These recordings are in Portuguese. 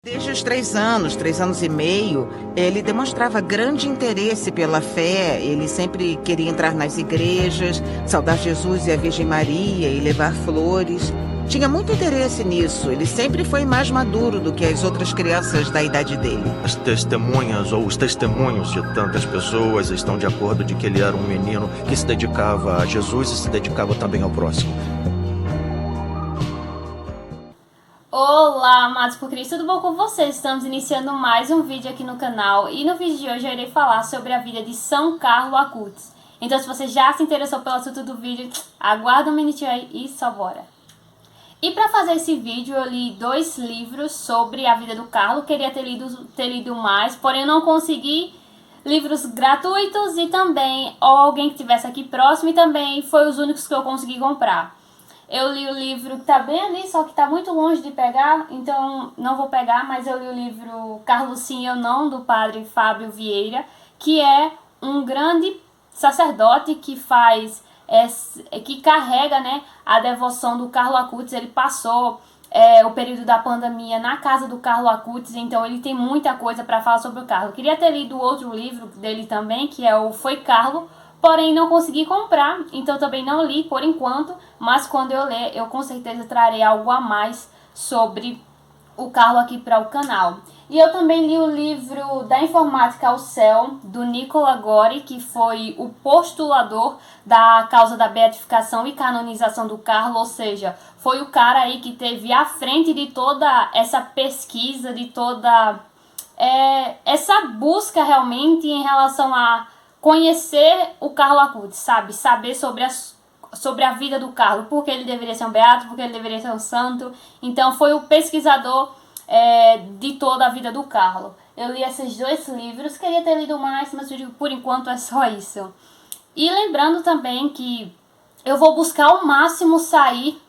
Desde os 3 anos, 3 anos e meio, ele demonstrava grande interesse pela fé. Ele sempre queria entrar nas igrejas, saudar Jesus e a Virgem Maria e levar flores. Tinha muito interesse nisso. Ele sempre foi mais maduro do que as outras crianças da idade dele. As testemunhas ou os testemunhos de tantas pessoas estão de acordo de que ele era um menino que se dedicava a Jesus e se dedicava também ao próximo. Olá, amados por Cristo, tudo bom com vocês? Estamos iniciando mais um vídeo aqui no canal e no vídeo de hoje eu irei falar sobre a vida de São Carlo Acutis. Então, se você já se interessou pelo assunto do vídeo, aguarda um minutinho aí e só bora! E para fazer esse vídeo eu li 2 livros sobre a vida do Carlo, queria ter lido mais, porém eu não consegui livros gratuitos e também alguém que estivesse aqui próximo e também foi os únicos que eu consegui comprar. Eu li o livro que tá bem ali, só que tá muito longe de pegar, então não vou pegar, mas eu li o livro Carlo Sim Eu Não, do padre Fábio Vieira, que é um grande sacerdote que que carrega, né, a devoção do Carlo Acutis. Ele passou o período da pandemia na casa do Carlo Acutis, então ele tem muita coisa para falar sobre o Carlo. Queria ter lido outro livro dele também, que é o Foi Carlo, porém não consegui comprar, então também não li por enquanto, mas quando eu ler, eu com certeza trarei algo a mais sobre o Carlo aqui para o canal. E eu também li o livro Da Informática ao Céu, do Nicola Gori, que foi o postulador da causa da beatificação e canonização do Carlo, ou seja, foi o cara aí que teve à frente de toda essa pesquisa, de toda essa busca realmente em relação a conhecer o Carlo Acutis, sabe? Saber sobre a vida do Carlo, porque ele deveria ser um beato, porque ele deveria ser um santo. Então foi o pesquisador de toda a vida do Carlo. Eu li esses 2 livros, queria ter lido mais, mas eu digo, por enquanto é só isso. E lembrando também que eu vou buscar ao máximo sair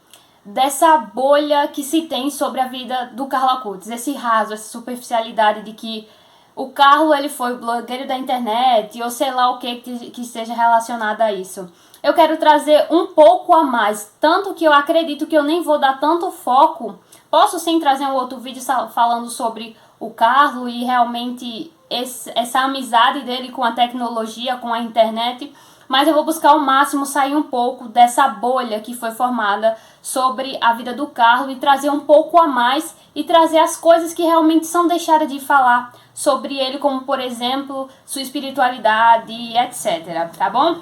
dessa bolha que se tem sobre a vida do Carlo Acutis, esse raso, essa superficialidade de que o Carlo ele foi blogueiro da internet ou sei lá o que esteja relacionado a isso. Eu quero trazer um pouco a mais, tanto que eu acredito que eu nem vou dar tanto foco. Posso sim trazer um outro vídeo falando sobre o Carlo e realmente essa amizade dele com a tecnologia, com a internet, mas eu vou buscar ao máximo sair um pouco dessa bolha que foi formada sobre a vida do Carlo e trazer um pouco a mais e trazer as coisas que realmente são deixadas de falar sobre ele, como por exemplo, sua espiritualidade, etc, tá bom?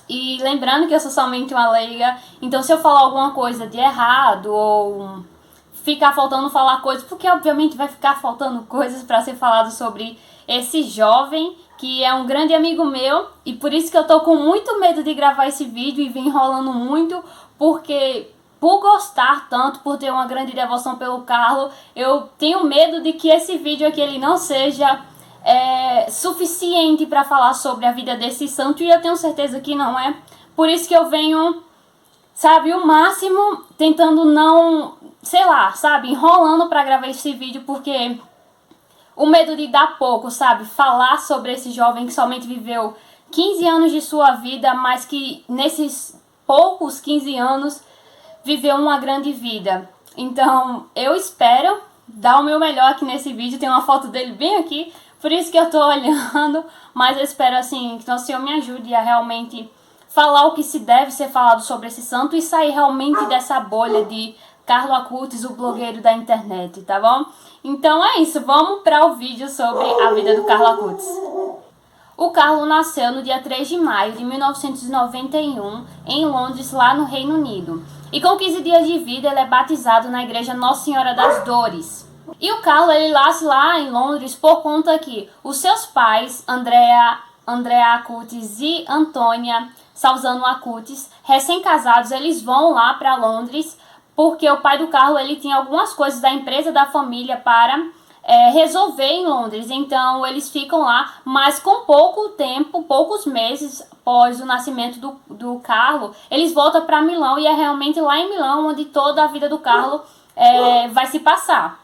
E lembrando que eu sou somente uma leiga, então se eu falar alguma coisa de errado ou ficar faltando falar coisas, porque obviamente vai ficar faltando coisas para ser falado sobre esse jovem que é um grande amigo meu, e por isso que eu tô com muito medo de gravar esse vídeo e vem enrolando muito, porque por gostar tanto, por ter uma grande devoção pelo Carlo, eu tenho medo de que esse vídeo aqui ele não seja suficiente para falar sobre a vida desse santo, e eu tenho certeza que não é. Por isso que eu venho, sabe, o máximo tentando não, sei lá, sabe, enrolando para gravar esse vídeo, porque o medo de dar pouco, sabe, falar sobre esse jovem que somente viveu 15 anos de sua vida, mas que nesses poucos 15 anos viveu uma grande vida. Então, eu espero dar o meu melhor aqui nesse vídeo. Tem uma foto dele bem aqui, por isso que eu tô olhando. Mas eu espero, assim, que Nosso Senhor me ajude a realmente falar o que se deve ser falado sobre esse santo e sair realmente dessa bolha de Carlo Acutis, o blogueiro da internet, tá bom? Então é isso, vamos para o vídeo sobre a vida do Carlo Acutis. O Carlo nasceu no dia 3 de maio de 1991 em Londres, lá no Reino Unido. E com 15 dias de vida ele é batizado na igreja Nossa Senhora das Dores. E o Carlo ele nasce lá em Londres por conta que os seus pais, Andrea Acutis e Antônia Salzano Acutis, recém-casados, eles vão lá para Londres porque o pai do Carlo ele tinha algumas coisas da empresa da família para resolver em Londres. Então eles ficam lá, mas com pouco tempo, poucos meses após o nascimento do Carlo, eles voltam para Milão, e é realmente lá em Milão onde toda a vida do Carlo vai se passar.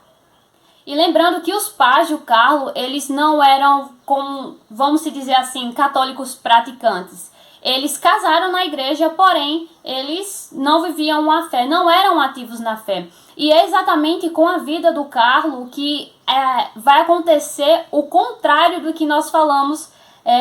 E lembrando que os pais do Carlo, eles não eram, como, vamos dizer assim, católicos praticantes. eles casaram na igreja, porém eles não viviam a fé, não eram ativos na fé. E é exatamente com a vida do Carlo que vai acontecer o contrário do que nós falamos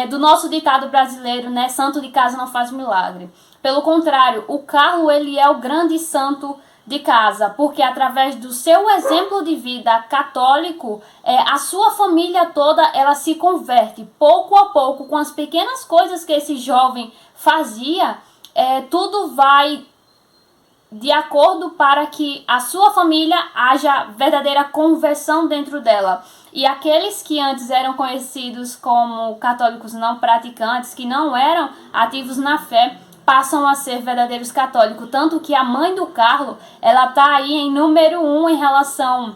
do nosso ditado brasileiro, né? Santo de casa não faz milagre. Pelo contrário, o Carlo ele é o grande santo de casa, porque através do seu exemplo de vida católico, a sua família toda ela se converte pouco a pouco com as pequenas coisas que esse jovem fazia, tudo vai de acordo para que a sua família haja verdadeira conversão dentro dela. E aqueles que antes eram conhecidos como católicos não praticantes, que não eram ativos na fé, passam a ser verdadeiros católicos. Tanto que a mãe do Carlo, ela está aí em número 1 em relação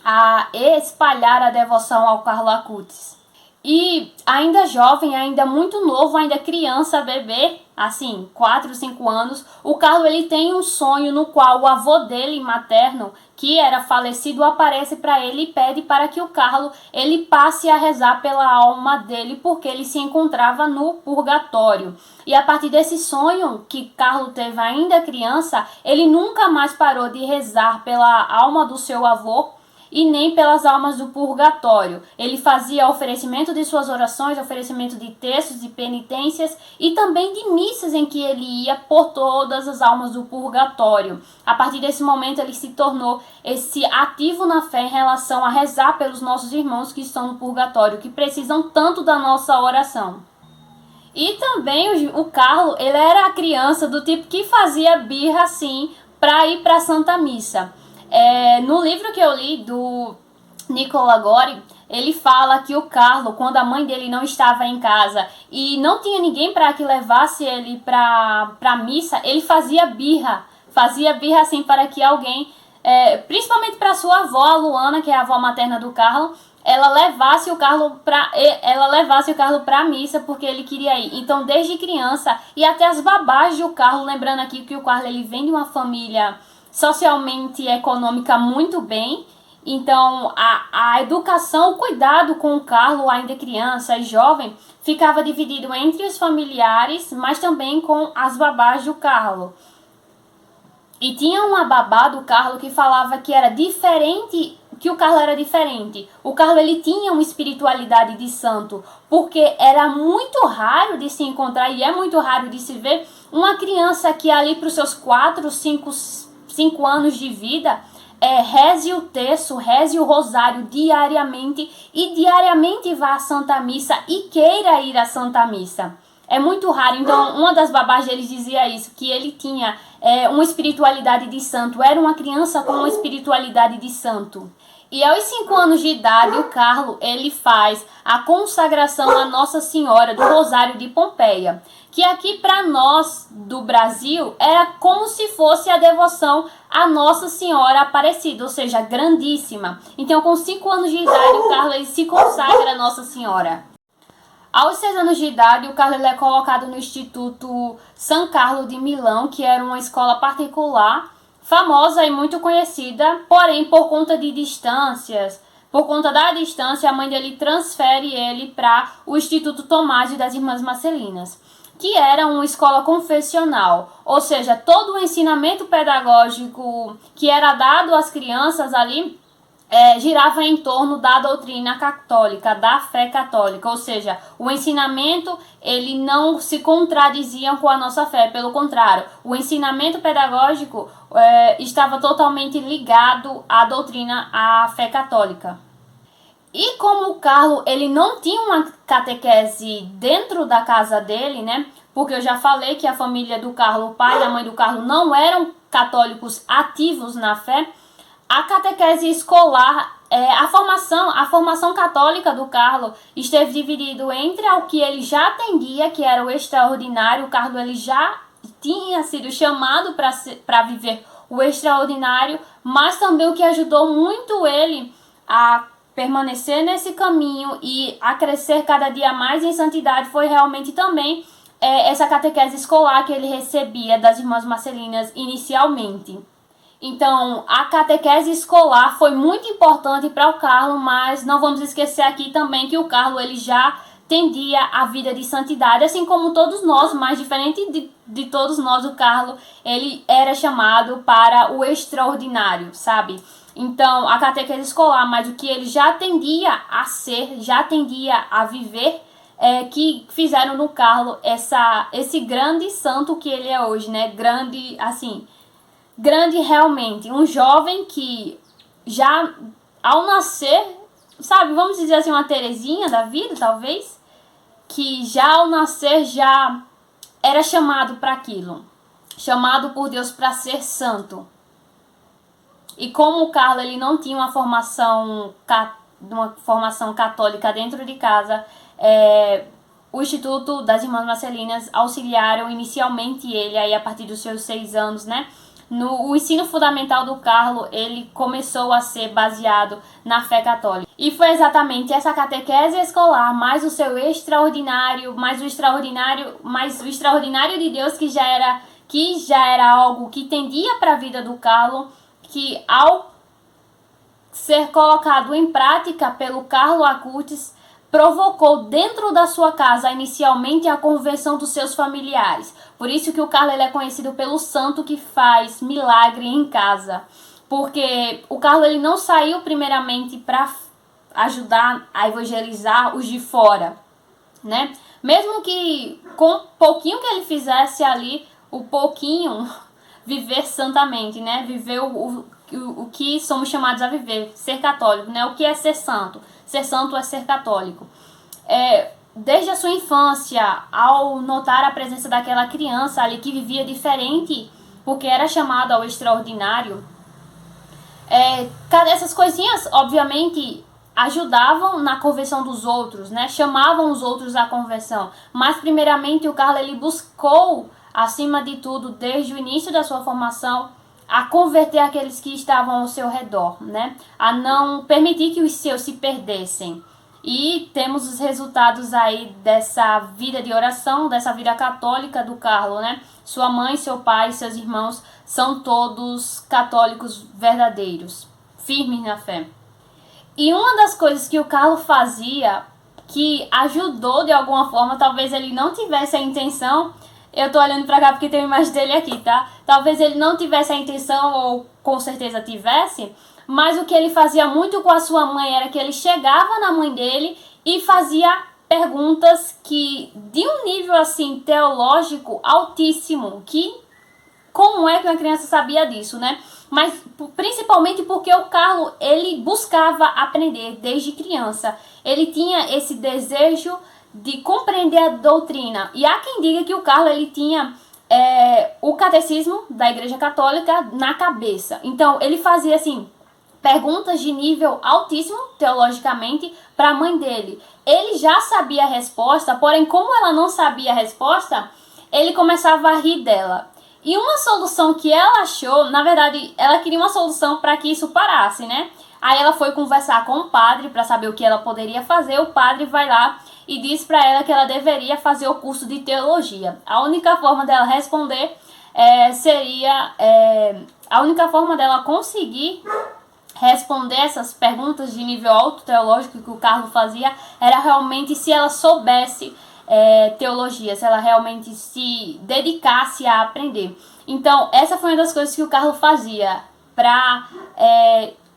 a espalhar a devoção ao Carlo Acutis. E ainda jovem, ainda muito novo, ainda criança, bebê, assim, 4, 5 anos, o Carlo ele tem um sonho no qual o avô dele, materno, que era falecido, aparece para ele e pede para que o Carlo ele passe a rezar pela alma dele, porque ele se encontrava no purgatório. E a partir desse sonho que Carlo teve ainda criança, ele nunca mais parou de rezar pela alma do seu avô, e nem pelas almas do purgatório. Ele fazia oferecimento de suas orações, oferecimento de textos, de penitências e também de missas em que ele ia por todas as almas do purgatório. A partir desse momento ele se tornou esse ativo na fé em relação a rezar pelos nossos irmãos que estão no purgatório, que precisam tanto da nossa oração. E também o Carlo, ele era a criança do tipo que fazia birra assim para ir para a Santa Missa. No livro que eu li do Nicola Gori, ele fala que o Carlo, quando a mãe dele não estava em casa e não tinha ninguém para que levasse ele para a missa, ele fazia birra assim para que alguém, principalmente para sua avó, a Luana, que é a avó materna do Carlo, ela levasse o Carlo para a missa porque ele queria ir. Então, desde criança, e até as babás do Carlo, lembrando aqui que o Carlo ele vem de uma família socialmente e econômica muito bem, então a educação, o cuidado com o Carlo, ainda criança e jovem, ficava dividido entre os familiares, mas também com as babás do Carlo. E tinha uma babá do Carlo que falava que era diferente, que o Carlo era diferente. O Carlo ele tinha uma espiritualidade de santo, porque era muito raro de se encontrar e é muito raro de se ver uma criança que ali para os seus 4, 5 anos de vida, reze o terço, reze o rosário diariamente e diariamente vá à Santa Missa e queira ir à Santa Missa. É muito raro. Então, uma das babás deles dizia isso, que ele tinha uma espiritualidade de santo, era uma criança com uma espiritualidade de santo. E aos 5 anos de idade, o Carlo ele faz a consagração à Nossa Senhora do Rosário de Pompeia, que aqui para nós do Brasil era como se fosse a devoção à Nossa Senhora Aparecida, ou seja, grandíssima. Então, com 5 anos de idade, o Carlo ele se consagra à Nossa Senhora. Aos 6 anos de idade, o Carlo ele é colocado no Instituto San Carlo de Milão, que era uma escola particular, famosa e muito conhecida, porém, por conta de distâncias, por conta da distância, a mãe dele transfere ele para o Instituto Tomásio das Irmãs Marcelinas, que era uma escola confessional, ou seja, todo o ensinamento pedagógico que era dado às crianças ali girava em torno da doutrina católica, da fé católica, ou seja, o ensinamento ele não se contradizia com a nossa fé, pelo contrário, o ensinamento pedagógico estava totalmente ligado à doutrina, à fé católica. E como o Carlo ele não tinha uma catequese dentro da casa dele, né? Porque eu já falei que a família do Carlo, o pai e a mãe do Carlo não eram católicos ativos na fé. A catequese escolar, a formação católica do Carlo esteve dividido entre o que ele já atendia, que era o extraordinário. O Carlo ele já tinha sido chamado para viver o extraordinário, mas também o que ajudou muito ele a permanecer nesse caminho e a crescer cada dia mais em santidade foi realmente também essa catequese escolar que ele recebia das Irmãs Marcelinas inicialmente. Então, a catequese escolar foi muito importante para o Carlo, mas não vamos esquecer aqui também que o Carlo ele já tendia a vida de santidade, assim como todos nós, mas diferente de todos nós, o Carlos, ele era chamado para o extraordinário, sabe? Então, a catequese escolar, mas o que ele já tendia a ser, já tendia a viver, que fizeram no Carlos esse grande santo que ele é hoje, né? Grande, assim, grande realmente. Um jovem que já, ao nascer, sabe, vamos dizer assim, uma Terezinha da vida, talvez, que já ao nascer já era chamado para aquilo, chamado por Deus para ser santo. E como o Carlos ele não tinha uma formação católica dentro de casa, o Instituto das Irmãs Marcelinas auxiliaram inicialmente ele, aí a partir dos seus 6 anos, né? O ensino fundamental do Carlos, ele começou a ser baseado na fé católica. E foi exatamente essa catequese escolar, mais o seu extraordinário, mais o extraordinário de Deus, que já era algo que tendia para a vida do Carlos, que ao ser colocado em prática pelo Carlos Acutis, provocou dentro da sua casa inicialmente a conversão dos seus familiares. Por isso que o Carlos ele é conhecido pelo santo que faz milagre em casa. Porque o Carlos ele não saiu primeiramente para ajudar a evangelizar os de fora, né? Mesmo que com o pouquinho que ele fizesse ali, o pouquinho, viver santamente, né? Viver o que somos chamados a viver, ser católico, né? O que é ser santo? Ser santo é ser católico. Desde a sua infância, ao notar a presença daquela criança ali que vivia diferente, porque era chamada ao extraordinário, essas coisinhas, obviamente, ajudavam na conversão dos outros, né? Chamavam os outros à conversão. Mas, primeiramente, o Carlos ele buscou, acima de tudo, desde o início da sua formação, a converter aqueles que estavam ao seu redor, né? A não permitir que os seus se perdessem. E temos os resultados aí dessa vida de oração, dessa vida católica do Carlos, né? Sua mãe, seu pai, seus irmãos são todos católicos verdadeiros, firmes na fé. E uma das coisas que o Carlos fazia, que ajudou de alguma forma, talvez ele não tivesse a intenção. Eu tô olhando pra cá porque tem a imagem dele aqui, tá? Talvez ele não tivesse a intenção, ou com certeza tivesse, mas o que ele fazia muito com a sua mãe era que ele chegava na mãe dele e fazia perguntas que de um nível assim teológico altíssimo, que como é que uma criança sabia disso, né? Mas principalmente porque o Carlos, ele buscava aprender desde criança. Ele tinha esse desejo de compreender a doutrina. E há quem diga que o Carlos ele tinha o catecismo da Igreja Católica na cabeça. Então, ele fazia assim perguntas de nível altíssimo, teologicamente, para a mãe dele. Ele já sabia a resposta, porém, como ela não sabia a resposta, ele começava a rir dela. E uma solução que ela achou, na verdade, ela queria uma solução para que isso parasse, né? Aí ela foi conversar com o padre para saber o que ela poderia fazer. O padre vai lá e diz para ela que ela deveria fazer o curso de teologia. A única forma dela responder a única forma dela conseguir responder essas perguntas de nível alto teológico que o Carlos fazia era realmente se ela soubesse teologia, se ela realmente se dedicasse a aprender. Então, essa foi uma das coisas que o Carlos fazia para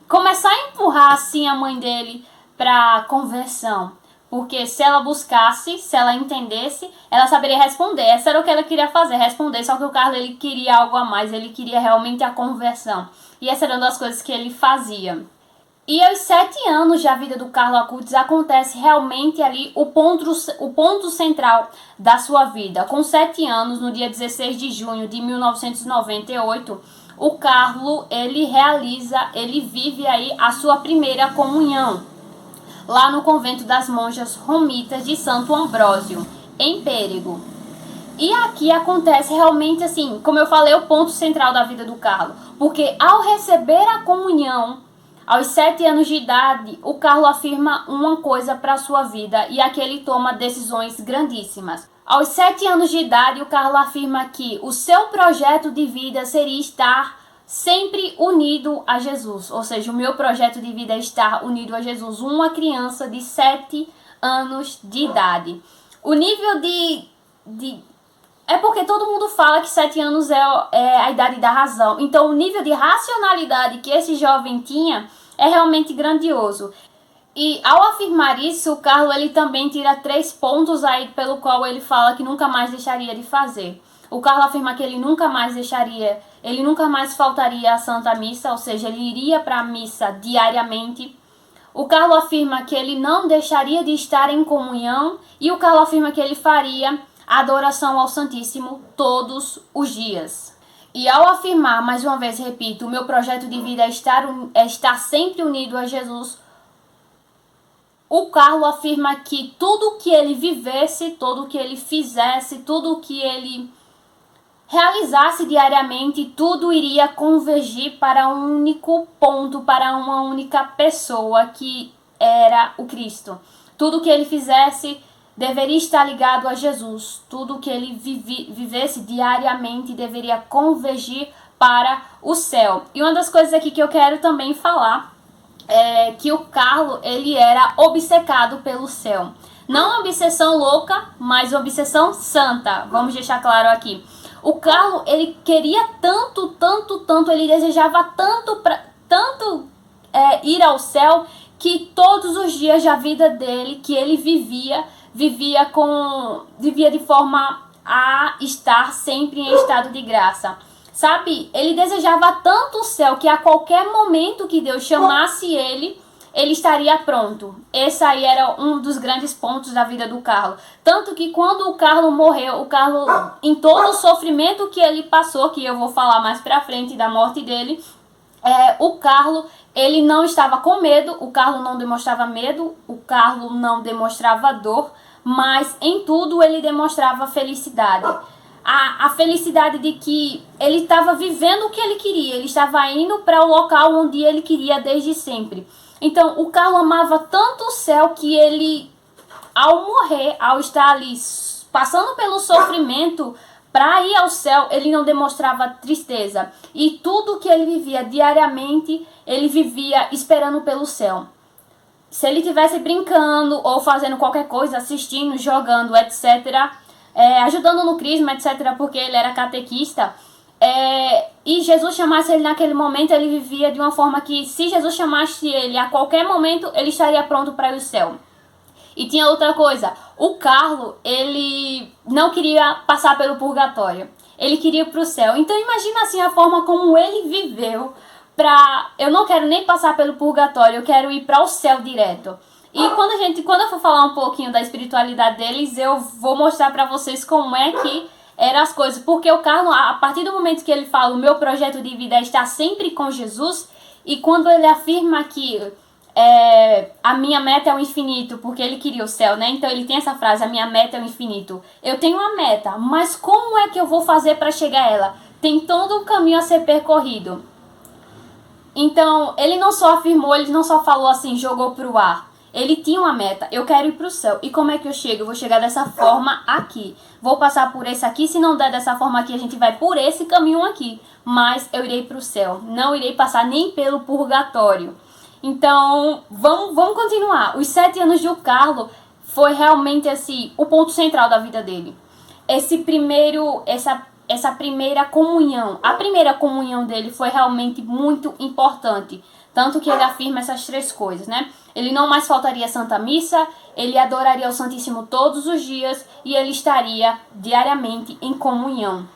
começar a empurrar assim a mãe dele para conversão. Porque se ela buscasse, se ela entendesse, ela saberia responder. Essa era o que ela queria fazer, responder. Só que o Carlos ele queria algo a mais, ele queria realmente a conversão. E essa era uma das coisas que ele fazia. E aos 7 anos da vida do Carlos Acutis acontece realmente ali o ponto central da sua vida. Com 7 anos, no dia 16 de junho de 1998, o Carlos ele vive aí a sua primeira comunhão, lá no convento das monjas romitas de Santo Ambrósio, em Pérego. E aqui acontece realmente assim, como eu falei, o ponto central da vida do Carlos. Porque ao receber a comunhão, aos 7 anos de idade, o Carlos afirma uma coisa para a sua vida e aqui ele toma decisões grandíssimas. Aos 7 anos de idade, o Carlos afirma que o seu projeto de vida seria estar sempre unido a Jesus. Ou seja, o meu projeto de vida é estar unido a Jesus. Uma criança de 7 anos de idade. O nível é porque todo mundo fala que 7 anos é a idade da razão. Então, o nível de racionalidade que esse jovem tinha é realmente grandioso. E ao afirmar isso, o Carlo ele também tira 3 pontos aí pelo qual ele fala que nunca mais deixaria de fazer. O Carlo afirma que ele nunca mais faltaria à Santa Missa, ou seja, ele iria para a missa diariamente. O Carlo afirma que ele não deixaria de estar em comunhão e o Carlo afirma que ele faria a adoração ao Santíssimo todos os dias. E ao afirmar, mais uma vez repito, o meu projeto de vida é estar sempre unido a Jesus, o Carlo afirma que tudo que ele vivesse, tudo que ele fizesse, tudo que ele realizasse diariamente, tudo iria convergir para um único ponto, para uma única pessoa, que era o Cristo. Tudo que ele fizesse deveria estar ligado a Jesus. Tudo que ele vivesse diariamente deveria convergir para o céu. E uma das coisas aqui que eu quero também falar é que o Carlo, ele era obcecado pelo céu. Não uma obsessão louca, mas uma obsessão santa. Vamos deixar claro aqui. O Carlo, ele queria tanto, ele desejava tanto ir ao céu, que todos os dias da vida dele, que ele vivia de forma a estar sempre em estado de graça. Sabe, ele desejava tanto o céu que a qualquer momento que Deus chamasse ele estaria pronto. Esse aí era um dos grandes pontos da vida do Carlo. Tanto que quando o Carlo morreu, em todo o sofrimento que ele passou, que eu vou falar mais pra frente da morte dele, o Carlo, ele não estava com medo, o Carlo não demonstrava medo, o Carlo não demonstrava dor, mas em tudo ele demonstrava felicidade. A felicidade de que ele estava vivendo o que ele queria, ele estava indo para o local onde ele queria desde sempre. Então, o Carlo amava tanto o céu que ele, ao morrer, ao estar ali passando pelo sofrimento para ir ao céu, ele não demonstrava tristeza. E tudo que ele vivia diariamente, ele vivia esperando pelo céu. Se ele estivesse brincando ou fazendo qualquer coisa, assistindo, jogando, etc., ajudando no crisma, etc., porque ele era catequista, e Jesus chamasse ele naquele momento, ele vivia de uma forma que, se Jesus chamasse ele a qualquer momento, ele estaria pronto para ir ao céu. E tinha outra coisa, o Carlo, ele não queria passar pelo purgatório, ele queria ir para o céu. Então imagina assim a forma como ele viveu eu não quero nem passar pelo purgatório, eu quero ir para o céu direto. E quando eu for falar um pouquinho da espiritualidade deles, eu vou mostrar para vocês como é que eram as coisas. Porque o Carlo, a partir do momento que ele fala, o meu projeto de vida é estar sempre com Jesus, e quando ele afirma que a minha meta é o infinito, porque ele queria o céu, né? Então ele tem essa frase, a minha meta é o infinito. Eu tenho uma meta, mas como é que eu vou fazer para chegar a ela? Tem todo um caminho a ser percorrido. Então, ele não só afirmou, ele não só falou assim, jogou pro ar. Ele tinha uma meta, eu quero ir pro céu. E como é que eu chego? Eu vou chegar dessa forma aqui. Vou passar por esse aqui, se não der dessa forma aqui, a gente vai por esse caminho aqui. Mas eu irei pro céu, não irei passar nem pelo purgatório. Então, vamos continuar. Os 7 anos de Carlo foi realmente assim, o ponto central da vida dele. Essa primeira comunhão, a primeira comunhão dele foi realmente muito importante. Tanto que ele afirma essas 3 coisas, né? Ele não mais faltaria à Santa Missa, ele adoraria o Santíssimo todos os dias e ele estaria diariamente em comunhão.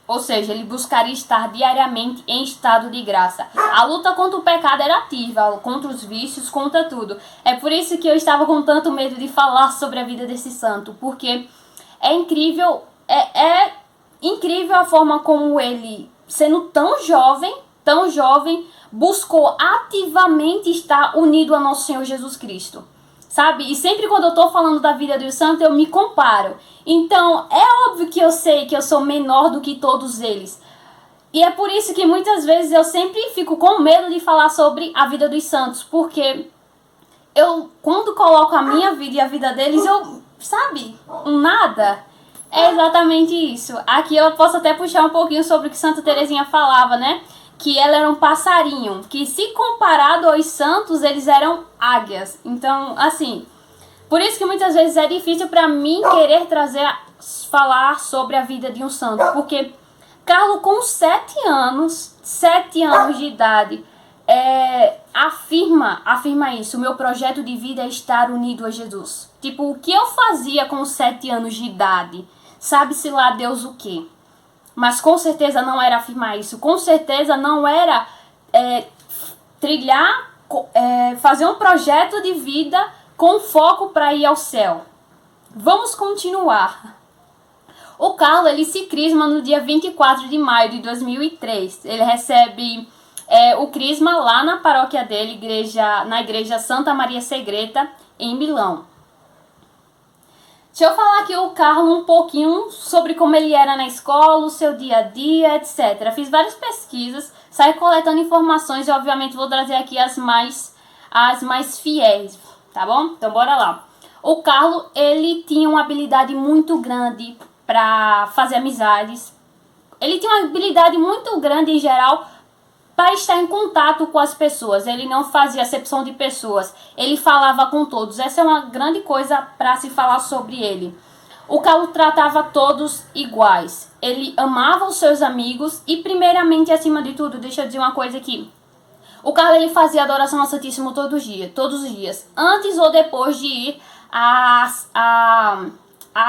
Ou seja, ele buscaria estar diariamente em estado de graça. A luta contra o pecado era ativa, contra os vícios, contra tudo. É por isso que eu estava com tanto medo de falar sobre a vida desse santo, porque é incrível, incrível a forma como ele, sendo tão jovem, buscou ativamente estar unido a nosso Senhor Jesus Cristo, sabe? E sempre quando eu estou falando da vida do santo, eu me comparo. Então, é óbvio que eu sei que eu sou menor do que todos eles. E é por isso que muitas vezes eu sempre fico com medo de falar sobre a vida dos santos, porque quando coloco a minha vida e a vida deles, sabe, nada. É exatamente isso. Aqui eu posso até puxar um pouquinho sobre o que Santa Teresinha falava, né? Que ela era um passarinho, que se comparado aos santos, eles eram águias. Então, assim, Por isso que muitas vezes é difícil para mim querer falar sobre a vida de um santo, porque Carlo, com 7 anos de idade, afirma isso: o meu projeto de vida é estar unido a Jesus. Tipo, o que eu fazia com 7 anos de idade? Sabe-se lá Deus o quê? Mas com certeza não era afirmar isso, com certeza não era fazer um projeto de vida com foco para ir ao céu. Vamos continuar. O Carlo, ele se crisma no dia 24 de maio de 2003. Ele recebe o crisma lá na paróquia dele, na igreja Santa Maria Segreta, em Milão. Deixa eu falar aqui o Carlo um pouquinho sobre como ele era na escola, o seu dia a dia, etc. Fiz várias pesquisas, saí coletando informações e obviamente vou trazer aqui as mais fiéis, tá bom? Então bora lá. O Carlo, ele tinha uma habilidade muito grande para fazer amizades. Ele tinha uma habilidade muito grande em geral para estar em contato com as pessoas. Ele não fazia acepção de pessoas, ele falava com todos. Essa é uma grande coisa para se falar sobre ele. O Carlo tratava todos iguais. Ele amava os seus amigos e, primeiramente, acima de tudo, deixa eu dizer uma coisa aqui. O Carlo, ele fazia adoração ao Santíssimo todos os dias, antes ou depois de ir à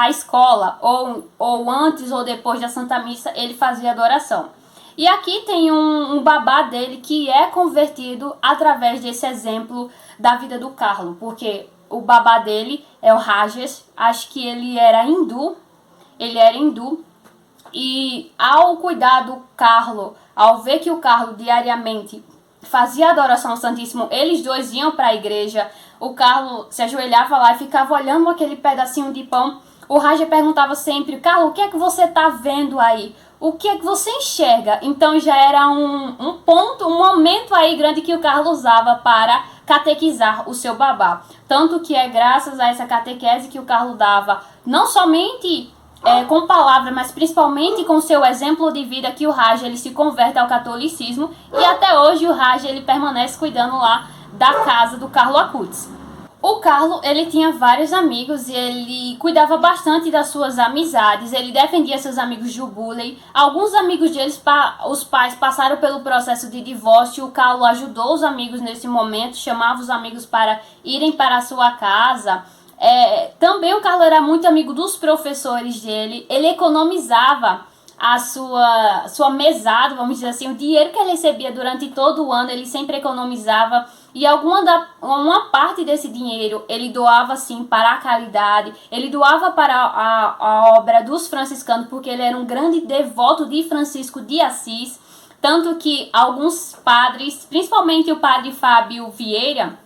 escola, ou antes ou depois da Santa Missa, ele fazia adoração. E aqui tem um babá dele que é convertido através desse exemplo da vida do Carlo, porque o babá dele é o Rajesh, acho que ele era hindu, e ao cuidar do Carlo, ao ver que o Carlo diariamente fazia adoração ao Santíssimo, eles dois iam para a igreja, o Carlo se ajoelhava lá e ficava olhando aquele pedacinho de pão. O Rajesh perguntava sempre: Carlo, o que é que você está vendo aí? O que é que você enxerga? Então já era um momento aí grande que o Carlo usava para catequizar o seu babá. Tanto que é graças a essa catequese que o Carlo dava, não somente com palavras, mas principalmente com seu exemplo de vida, que o Rajesh ele se converte ao catolicismo, e até hoje o Rajesh ele permanece cuidando lá da casa do Carlo Acutis. O Carlo, ele tinha vários amigos e ele cuidava bastante das suas amizades, ele defendia seus amigos do bullying. Alguns amigos deles, os pais passaram pelo processo de divórcio, o Carlo ajudou os amigos nesse momento, chamava os amigos para irem para a sua casa. Também o Carlo era muito amigo dos professores dele, ele economizava a sua mesada, vamos dizer assim, o dinheiro que ele recebia durante todo o ano, ele sempre economizava, e uma parte desse dinheiro ele doava sim para a caridade, ele doava para a obra dos franciscanos, porque ele era um grande devoto de Francisco de Assis, tanto que alguns padres, principalmente o padre Fábio Vieira,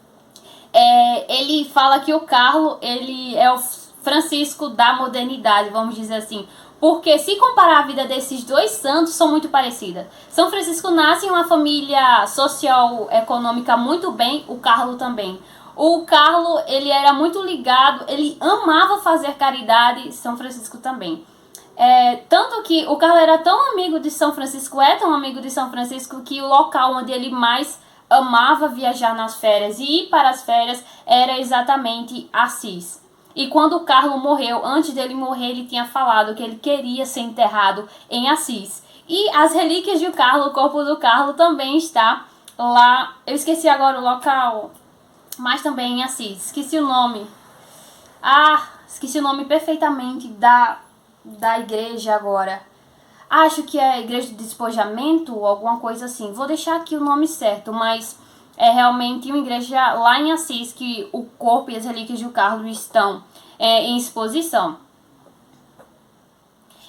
ele fala que o Carlo ele é o Francisco da modernidade, vamos dizer assim. Porque se comparar a vida desses dois santos, são muito parecidas. São Francisco nasce em uma família social-econômica muito bem, o Carlo também. O Carlo, ele era muito ligado, ele amava fazer caridade, São Francisco também. Tanto que o Carlo era tão amigo de São Francisco, que o local onde ele mais amava viajar nas férias e ir para as férias era exatamente Assis. E quando o Carlo morreu, antes dele morrer, ele tinha falado que ele queria ser enterrado em Assis. E as relíquias do Carlo, o corpo do Carlo também está lá. Eu esqueci agora o local, mas também em Assis. Esqueci o nome. Esqueci o nome perfeitamente da igreja agora. Acho que é a igreja de despojamento ou alguma coisa assim. Vou deixar aqui o nome certo, mas é realmente uma igreja lá em Assis que o corpo e as relíquias do Carlo estão em exposição.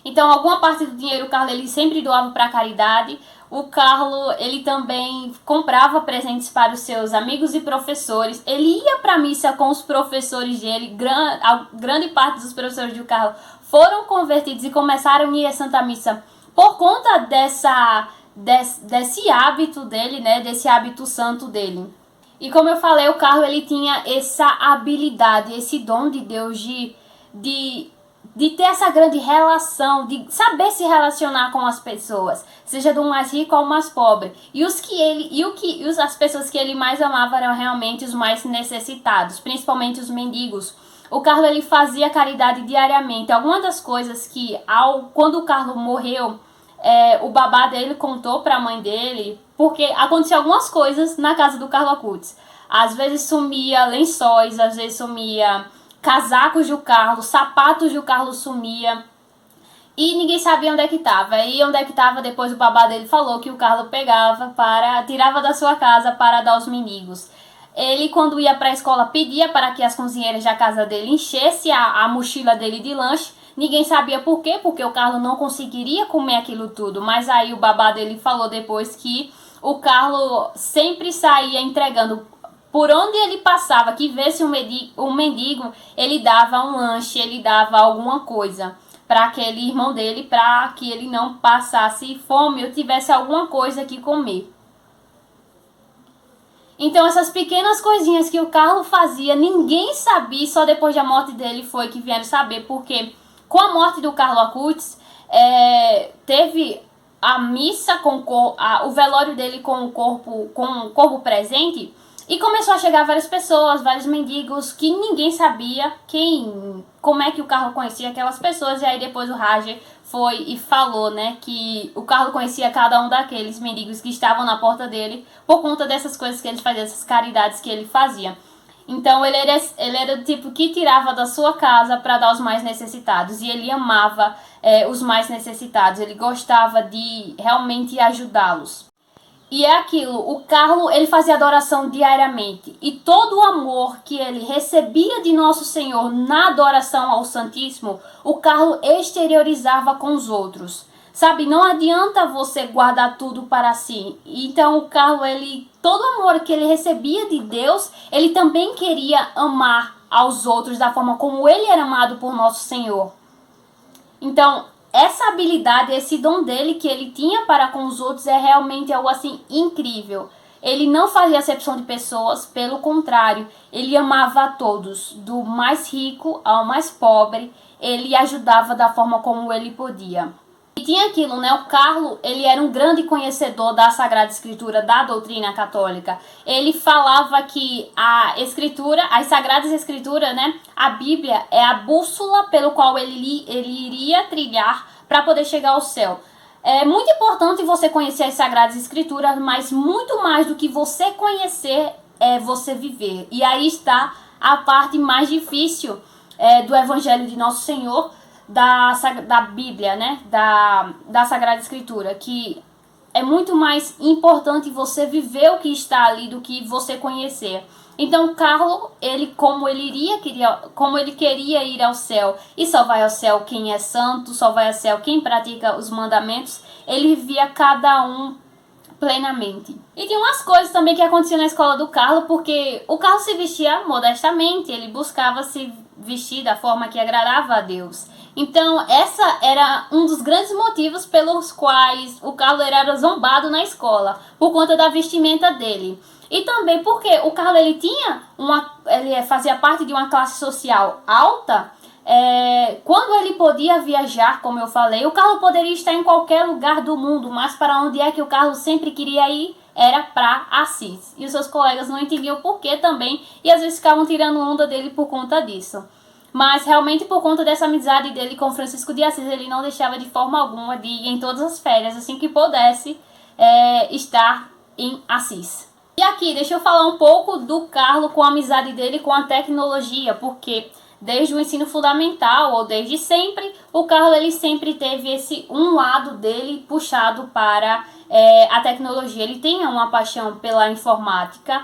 Então, alguma parte do dinheiro o Carlo ele sempre doava para a caridade. O Carlo ele também comprava presentes para os seus amigos e professores. Ele ia para a missa com os professores dele. Grande parte dos professores do Carlo foram convertidos e começaram a ir à Santa Missa por conta desse hábito dele, né, desse hábito santo dele. E como eu falei, o Carlo ele tinha essa habilidade, esse dom de Deus de ter essa grande relação, de saber se relacionar com as pessoas, seja do mais rico ao mais pobre. E as pessoas que ele mais amava eram realmente os mais necessitados, principalmente os mendigos. o Carlo ele fazia caridade diariamente. Algumas das coisas que, quando o Carlo morreu, o babá dele contou para a mãe dele, porque aconteceu algumas coisas na casa do Carlo Acutis. Às vezes sumia lençóis, às vezes sumia casacos do Carlo, sapatos do Carlo sumia. E ninguém sabia onde é que estava. E onde é que estava, depois o babá dele falou que o Carlo tirava da sua casa para dar aos mendigos. Ele, quando ia para a escola, pedia para que as cozinheiras da casa dele enchessem a mochila dele de lanche. Ninguém sabia por quê, porque o Carlo não conseguiria comer aquilo tudo. Mas aí o babá dele falou depois que o Carlo sempre saía entregando. Por onde ele passava, que visse um mendigo, ele dava um lanche, ele dava alguma coisa para aquele irmão dele, para que ele não passasse fome ou tivesse alguma coisa que comer. Então essas pequenas coisinhas que o Carlo fazia, ninguém sabia, só depois da morte dele foi que vieram saber, porque com a morte do Carlo Acutis, teve a missa, o velório dele com o corpo presente, e começou a chegar várias pessoas, vários mendigos, que ninguém sabia como é que o Carlo conhecia aquelas pessoas. E aí depois o Rager foi e falou, né, que o Carlo conhecia cada um daqueles mendigos que estavam na porta dele por conta dessas coisas que ele fazia, essas caridades que ele fazia. Então ele era do tipo que tirava da sua casa para dar aos mais necessitados. E ele amava os mais necessitados, ele gostava de realmente ajudá-los. E é aquilo, o Carlo ele fazia adoração diariamente, e todo o amor que ele recebia de Nosso Senhor na adoração ao Santíssimo, o Carlo exteriorizava com os outros. Sabe, não adianta você guardar tudo para si. Então o Carlo, todo o amor que ele recebia de Deus, ele também queria amar aos outros da forma como ele era amado por Nosso Senhor. Então, essa habilidade, esse dom dele que ele tinha para com os outros é realmente algo assim incrível. Ele não fazia acepção de pessoas, pelo contrário, ele amava a todos, do mais rico ao mais pobre, ele ajudava da forma como ele podia. E tinha aquilo, né? O Carlo, ele era um grande conhecedor da Sagrada Escritura, da doutrina católica. Ele falava que as Sagradas Escrituras, né? A Bíblia é a bússola pelo qual ele iria trilhar para poder chegar ao céu. É muito importante você conhecer as Sagradas Escrituras, mas muito mais do que você conhecer é você viver. E aí está a parte mais difícil do Evangelho de Nosso Senhor, da Bíblia, né? Da Sagrada Escritura, que é muito mais importante você viver o que está ali do que você conhecer. Então Carlo, como ele queria ir ao céu, e só vai ao céu quem é santo, só vai ao céu quem pratica os mandamentos, ele via cada um plenamente. E tem umas coisas também que aconteciam na escola do Carlo, porque o Carlo se vestia modestamente, ele buscava se vestir da forma que agradava a Deus. Então, essa era um dos grandes motivos pelos quais o Carlo era zombado na escola, por conta da vestimenta dele. E também porque o Carlo ele fazia parte de uma classe social alta. Quando ele podia viajar, como eu falei, o Carlo poderia estar em qualquer lugar do mundo, mas para onde é que o Carlo sempre queria ir? Era para Assis. E os seus colegas não entendiam o porquê também, e às vezes ficavam tirando onda dele por conta disso. Mas realmente por conta dessa amizade dele com Francisco de Assis, ele não deixava de forma alguma de ir em todas as férias, assim que pudesse estar em Assis. E aqui, deixa eu falar um pouco do Carlo com a amizade dele com a tecnologia, porque desde o ensino fundamental, ou desde sempre, o Carlo ele sempre teve um lado dele puxado para a tecnologia. Ele tem uma paixão pela informática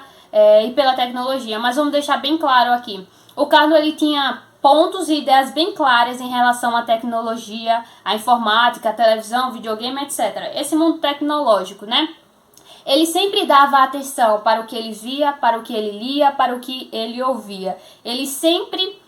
e pela tecnologia, mas vamos deixar bem claro aqui. O Carlo ele tinha pontos e ideias bem claras em relação à tecnologia, à informática, à televisão, videogame, etc. Esse mundo tecnológico, né? Ele sempre dava atenção para o que ele via, para o que ele lia, para o que ele ouvia. Ele sempre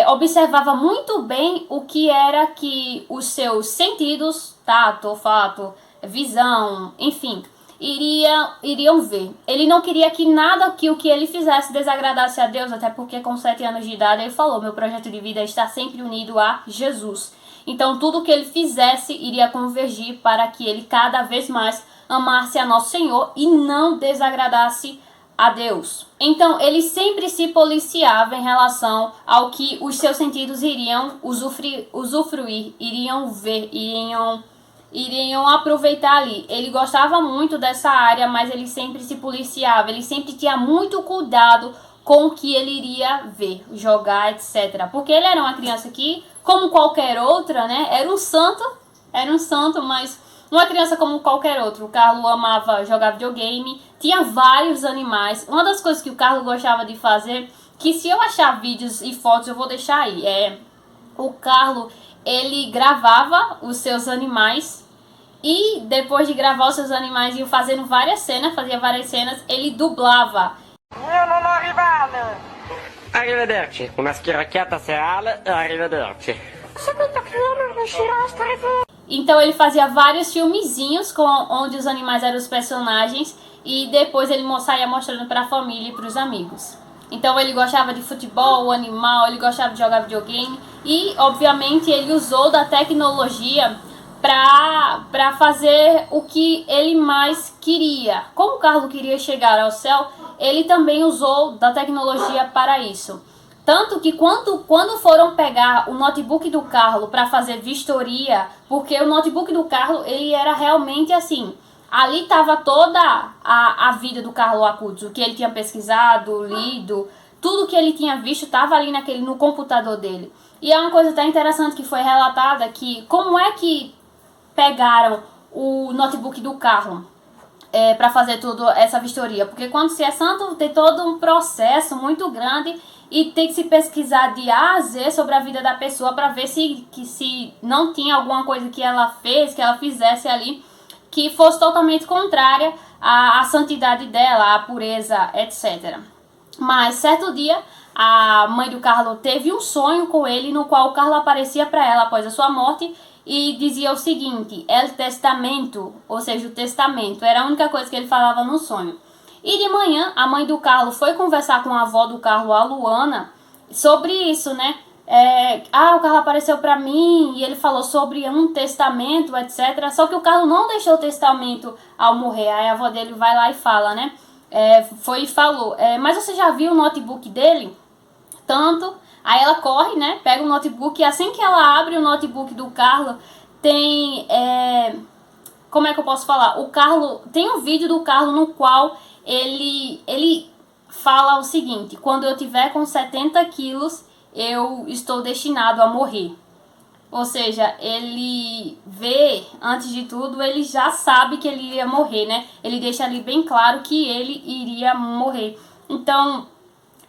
observava muito bem o que era que os seus sentidos, tato, olfato, visão, enfim, iriam ver. Ele não queria que nada que o que ele fizesse desagradasse a Deus, até porque com 7 anos de idade ele falou: meu projeto de vida está sempre unido a Jesus. Então tudo que ele fizesse iria convergir para que ele cada vez mais amasse a Nosso Senhor e não desagradasse a Deus. Então ele sempre se policiava em relação ao que os seus sentidos iriam usufruir, iriam ver, iriam aproveitar ali. Ele gostava muito dessa área, mas ele sempre se policiava, ele sempre tinha muito cuidado com o que ele iria ver, jogar, etc. Porque ele era uma criança que, como qualquer outra, né, era um santo, mas uma criança como qualquer outro. O Carlo amava jogar videogame, tinha vários animais. Uma das coisas que o Carlo gostava de fazer, que se eu achar vídeos e fotos eu vou deixar aí, o Carlo, ele gravava os seus animais e depois de gravar os seus animais e fazendo fazia várias cenas, ele dublava. Io non ho rivale. Arrivederci. Una schiracchiata serale e arrivederci. Sapete che io non riuscirò a stare fermo. Então ele fazia vários filmezinhos onde os animais eram os personagens e depois ele saía mostrando para a família e para os amigos. Então ele gostava de futebol, animal, ele gostava de jogar videogame e obviamente ele usou da tecnologia para fazer o que ele mais queria. Como o Carlo queria chegar ao céu, ele também usou da tecnologia para isso. Tanto que quando foram pegar o notebook do Carlo para fazer vistoria, porque o notebook do Carlo, ele era realmente assim, ali estava toda a vida do Carlo Acutis, o que ele tinha pesquisado, lido, tudo que ele tinha visto estava ali no computador dele. E é uma coisa até interessante que foi relatada, que como é que pegaram o notebook do Carlo para fazer toda essa vistoria? Porque quando se é santo tem todo um processo muito grande e tem que se pesquisar de A a Z sobre a vida da pessoa para ver se não tinha alguma coisa que ela fez, que ela fizesse ali, que fosse totalmente contrária à santidade dela, à pureza, etc. Mas certo dia, a mãe do Carlo teve um sonho com ele, no qual o Carlo aparecia para ela após a sua morte e dizia o seguinte: El Testamento, ou seja, o testamento, era a única coisa que ele falava no sonho. E de manhã, a mãe do Carlo foi conversar com a avó do Carlo, a Luana, sobre isso, né? O Carlo apareceu para mim e ele falou sobre um testamento, etc. Só que o Carlo não deixou o testamento ao morrer. Aí a avó dele vai lá e fala, né? Foi e falou, mas você já viu o notebook dele? Tanto. Aí ela corre, né? Pega o notebook e assim que ela abre o notebook do Carlo, tem... como é que eu posso falar? O Carlo... Tem um vídeo do Carlo no qual ele fala o seguinte: quando eu tiver com 70 quilos, eu estou destinado a morrer. Ou seja, ele vê, antes de tudo, ele já sabe que ele iria morrer, né? Ele deixa ali bem claro que ele iria morrer. Então,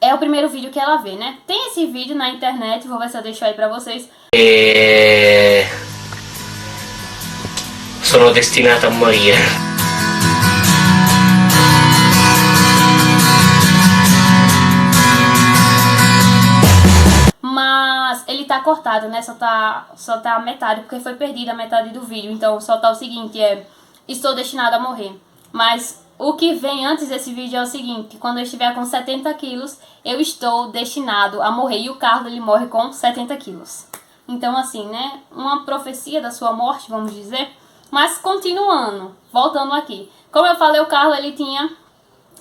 é o primeiro vídeo que ela vê, né? Tem esse vídeo na internet, vou ver se eu deixo aí pra vocês. Sono destinata a morire. Mas ele tá cortado, né? Só tá a metade, porque foi perdida a metade do vídeo. Então só tá o seguinte, estou destinado a morrer. Mas o que vem antes desse vídeo é o seguinte: quando eu estiver com 70 quilos, eu estou destinado a morrer. E o Carlo, ele morre com 70 quilos. Então assim, né? Uma profecia da sua morte, vamos dizer. Mas continuando, voltando aqui. Como eu falei, o Carlo, ele tinha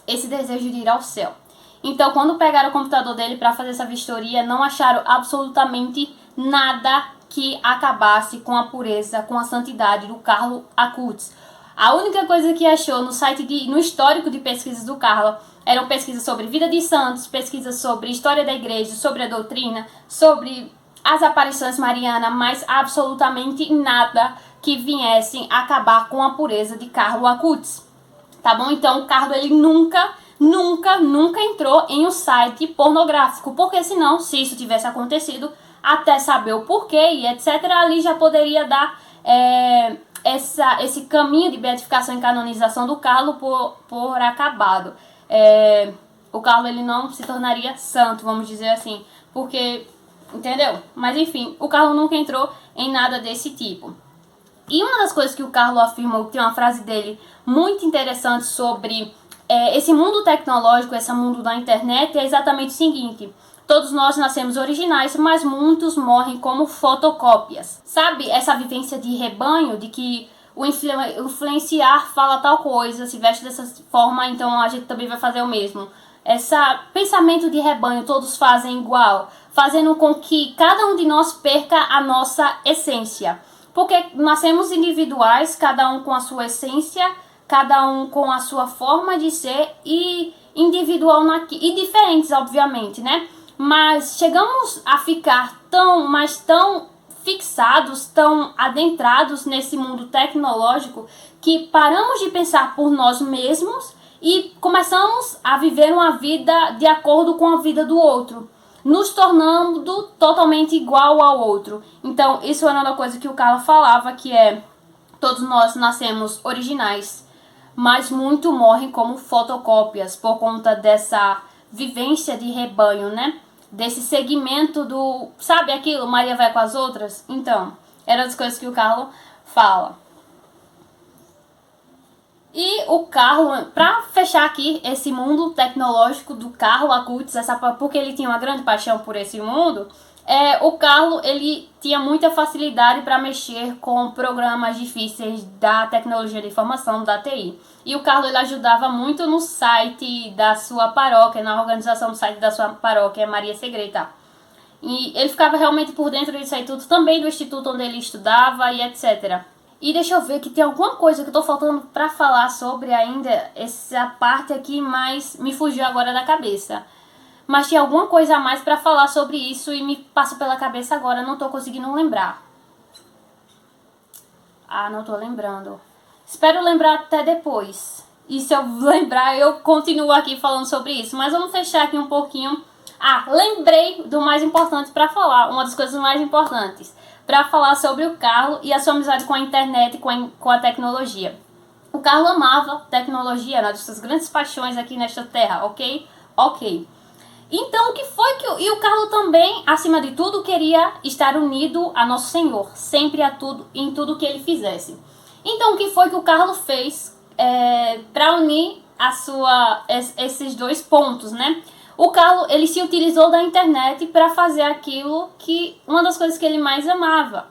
esse desejo de ir ao céu. Então, quando pegaram o computador dele para fazer essa vistoria, não acharam absolutamente nada que acabasse com a pureza, com a santidade do Carlo Acutis. A única coisa que achou no histórico de pesquisas do Carlo eram pesquisas sobre vida de santos, pesquisas sobre história da igreja, sobre a doutrina, sobre as aparições marianas, mas absolutamente nada que viessem acabar com a pureza de Carlo Acutis. Tá bom? Então, o Carlo, ele nunca entrou em um site pornográfico, porque senão, se isso tivesse acontecido, até saber o porquê e etc, ali já poderia dar esse caminho de beatificação e canonização do Carlo por acabado. O Carlo, ele não se tornaria santo, vamos dizer assim, porque, entendeu? Mas enfim, o Carlo nunca entrou em nada desse tipo. E uma das coisas que o Carlo afirma, tem uma frase dele muito interessante sobre esse mundo tecnológico, esse mundo da internet, é exatamente o seguinte: todos nós nascemos originais, mas muitos morrem como fotocópias. Sabe essa vivência de rebanho, de que influenciar fala tal coisa, se veste dessa forma, então a gente também vai fazer o mesmo. Esse pensamento de rebanho, todos fazem igual, fazendo com que cada um de nós perca a nossa essência. Porque nascemos individuais, cada um com a sua essência, cada um com a sua forma de ser e individual e diferentes, obviamente, né? Mas chegamos a ficar tão fixados, tão adentrados nesse mundo tecnológico que paramos de pensar por nós mesmos e começamos a viver uma vida de acordo com a vida do outro, nos tornando totalmente igual ao outro. Então, isso era uma coisa que o Carlos falava, que é: todos nós nascemos originais, mas muito morrem como fotocópias por conta dessa vivência de rebanho, né? Desse segmento do... Sabe aquilo? Maria vai com as outras? Então, era das coisas que o Carlos fala. E o Carlos, para fechar aqui esse mundo tecnológico do Carlos Acutis, porque ele tinha uma grande paixão por esse mundo, o Carlos, ele tinha muita facilidade para mexer com programas difíceis da tecnologia de informação, da TI. E o Carlos, ele ajudava muito no site da sua paróquia, na organização do site da sua paróquia, Maria Segreta. E ele ficava realmente por dentro disso aí tudo, também do instituto onde ele estudava e etc. E deixa eu ver que tem alguma coisa que eu tô faltando para falar sobre ainda, essa parte aqui, mas me fugiu agora da cabeça. Mas tinha alguma coisa a mais para falar sobre isso e me passou pela cabeça agora, não tô conseguindo lembrar. Não tô lembrando. Espero lembrar até depois. E se eu lembrar, eu continuo aqui falando sobre isso. Mas vamos fechar aqui um pouquinho. Lembrei do mais importante para falar. Uma das coisas mais importantes. Para falar sobre o Carlos e a sua amizade com a internet e com a tecnologia. O Carlos amava tecnologia, era uma de suas grandes paixões aqui nesta terra, ok? Ok. Então, o que foi que... E o Carlos também, acima de tudo, queria estar unido a Nosso Senhor. Sempre em tudo que ele fizesse. Então, o que foi que o Carlos fez para unir esses dois pontos, né? O Carlos, ele se utilizou da internet para fazer aquilo que... Uma das coisas que ele mais amava.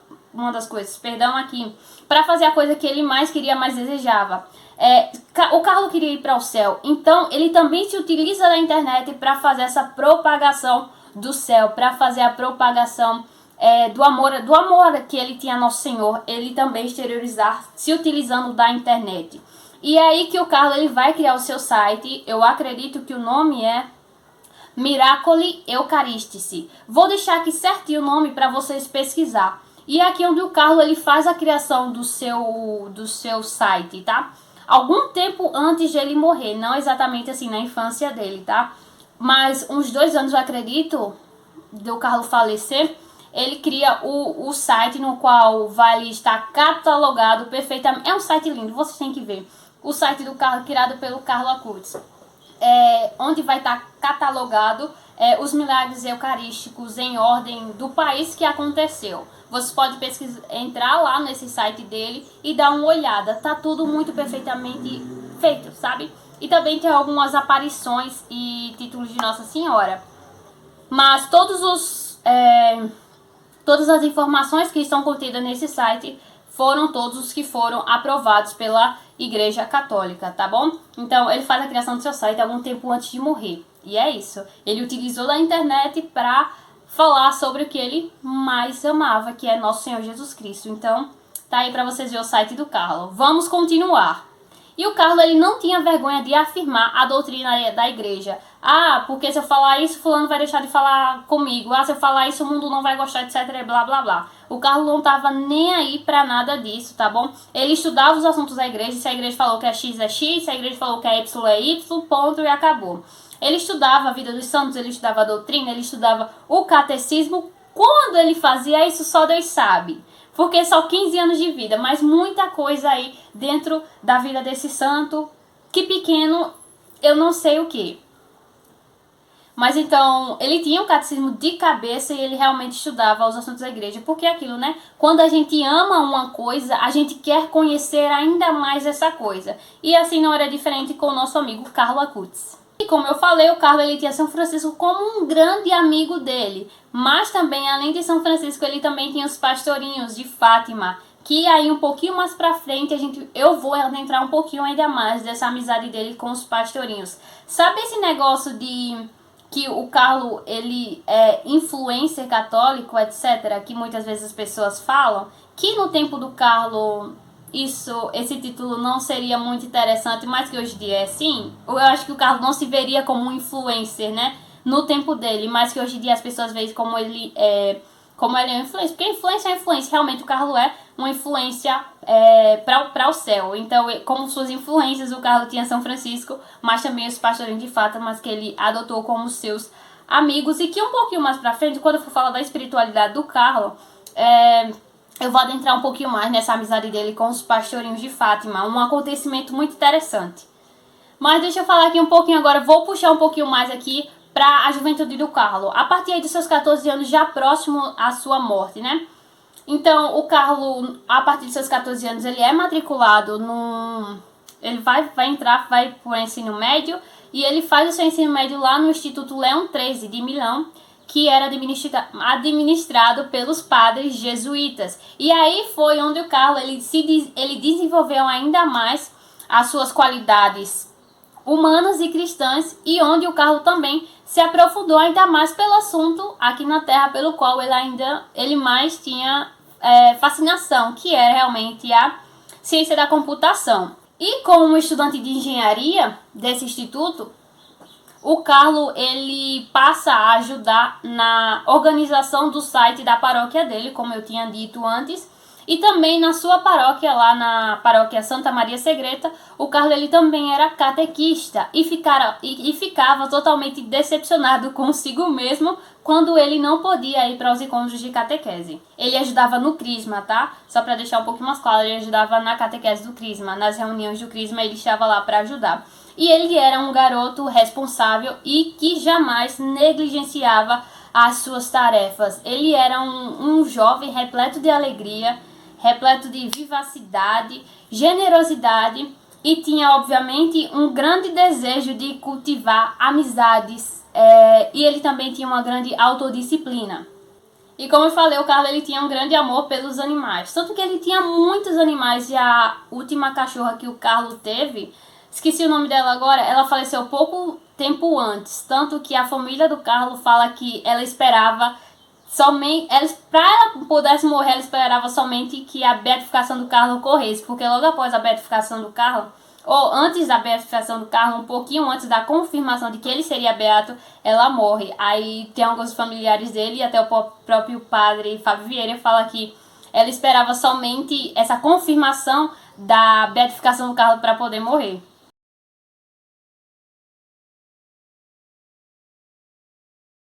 Para fazer a coisa que ele mais queria, mais desejava. O Carlos queria ir para o céu. Então, ele também se utiliza da internet para fazer essa propagação do céu. Para fazer a propagação do amor que ele tinha a Nosso Senhor. Ele também exteriorizar, se utilizando da internet. E é aí que o Carlos, ele vai criar o seu site. Eu acredito que o nome é Miracoli Eucaristici. Vou deixar aqui certinho o nome para vocês pesquisar. E é aqui onde o Carlos, ele faz a criação do seu site, tá? Algum tempo antes de ele morrer, não exatamente assim na infância dele, tá? Mas uns 2 anos, eu acredito, do Carlos falecer, ele cria o site no qual vai estar catalogado perfeitamente. É um site lindo, vocês têm que ver. O site do Carlos, criado pelo Carlos Acutis. Onde vai estar catalogado os milagres eucarísticos em ordem do país que aconteceu. Você pode entrar lá nesse site dele e dar uma olhada. Tá tudo muito perfeitamente feito, sabe? E também tem algumas aparições e títulos de Nossa Senhora. Mas todas as informações que estão contidas nesse site foram todos os que foram aprovados pela Igreja Católica, tá bom? Então, ele faz a criação do seu site algum tempo antes de morrer. E é isso. Ele utilizou da internet para falar sobre o que ele mais amava, que é Nosso Senhor Jesus Cristo. Então, tá aí para vocês verem o site do Carlos. Vamos continuar. E o Carlos, ele não tinha vergonha de afirmar a doutrina da igreja. Porque se eu falar isso, fulano vai deixar de falar comigo. Se eu falar isso, o mundo não vai gostar, etc, blá, blá, blá. O Carlos não tava nem aí pra nada disso, tá bom? Ele estudava os assuntos da igreja. Se a igreja falou que é X, se a igreja falou que é Y, ponto, e acabou. Ele estudava a vida dos santos, ele estudava a doutrina, ele estudava o catecismo. Quando ele fazia isso, só Deus sabe. Porque só 15 anos de vida, mas muita coisa aí dentro da vida desse santo, que pequeno, eu não sei o que. Mas então, ele tinha um catecismo de cabeça e ele realmente estudava os assuntos da igreja. Porque é aquilo, né? Quando a gente ama uma coisa, a gente quer conhecer ainda mais essa coisa. E assim não era diferente com o nosso amigo Carlos Acutis. E como eu falei, o Carlos, ele tinha São Francisco como um grande amigo dele. Mas também, além de São Francisco, ele também tinha os pastorinhos de Fátima, que aí um pouquinho mais pra frente eu vou adentrar um pouquinho ainda mais dessa amizade dele com os pastorinhos. Sabe esse negócio de que o Carlo, ele é influencer católico, etc., que muitas vezes as pessoas falam, que no tempo do Carlo esse título não seria muito interessante, mas que hoje em dia é sim. Eu acho que o Carlo não se veria como um influencer, né, no tempo dele, mas que hoje em dia as pessoas veem como ele é um influencer, porque influência é influência, realmente o Carlo é uma influência para o céu. Então, como suas influências, o Carlo tinha São Francisco, mas também os pastorinhos de Fátima, que ele adotou como seus amigos, e que um pouquinho mais pra frente, quando eu for falar da espiritualidade do Carlo, eu vou adentrar um pouquinho mais nessa amizade dele com os pastorinhos de Fátima, um acontecimento muito interessante. Mas deixa eu falar aqui um pouquinho agora, vou puxar um pouquinho mais aqui para a juventude do Carlo, a partir aí dos seus 14 anos, já próximo à sua morte, né? Então, o Carlo, a partir dos seus 14 anos, ele é matriculado ele vai para o ensino médio, e ele faz o seu ensino médio lá no Instituto Leão XIII de Milão, que era administrado pelos padres jesuítas. E aí foi onde o Carlo ele desenvolveu ainda mais as suas qualidades humanas e cristãs, e onde o Carlo também se aprofundou ainda mais pelo assunto aqui na Terra, pelo qual ele mais tinha fascinação, que era realmente a ciência da computação. E como estudante de engenharia desse instituto, o Carlo ele passa a ajudar na organização do site da paróquia dele, como eu tinha dito antes, e também na sua paróquia, lá na paróquia Santa Maria Segreta, o Carlo ele também era catequista e ficava totalmente decepcionado consigo mesmo quando ele não podia ir para os encontros de catequese. Ele ajudava no Crisma, tá? Só para deixar um pouquinho mais claro, ele ajudava na catequese do Crisma, nas reuniões do Crisma ele estava lá para ajudar. E ele era um garoto responsável e que jamais negligenciava as suas tarefas. Ele era um jovem repleto de alegria, repleto de vivacidade, generosidade, e tinha, obviamente, um grande desejo de cultivar amizades, e ele também tinha uma grande autodisciplina. E como eu falei, o Carlo ele tinha um grande amor pelos animais, tanto que ele tinha muitos animais, e a última cachorra que o Carlo teve, esqueci o nome dela agora, ela faleceu pouco tempo antes, tanto que a família do Carlo fala que ela esperava para ela pudesse morrer, ela esperava somente que a beatificação do Carlo ocorresse, porque logo após a beatificação do Carlo, ou antes da beatificação do Carlo, um pouquinho antes da confirmação de que ele seria beato, ela morre. Aí tem alguns familiares dele, e até o próprio padre Fábio Vieira fala que ela esperava somente essa confirmação da beatificação do Carlo para poder morrer.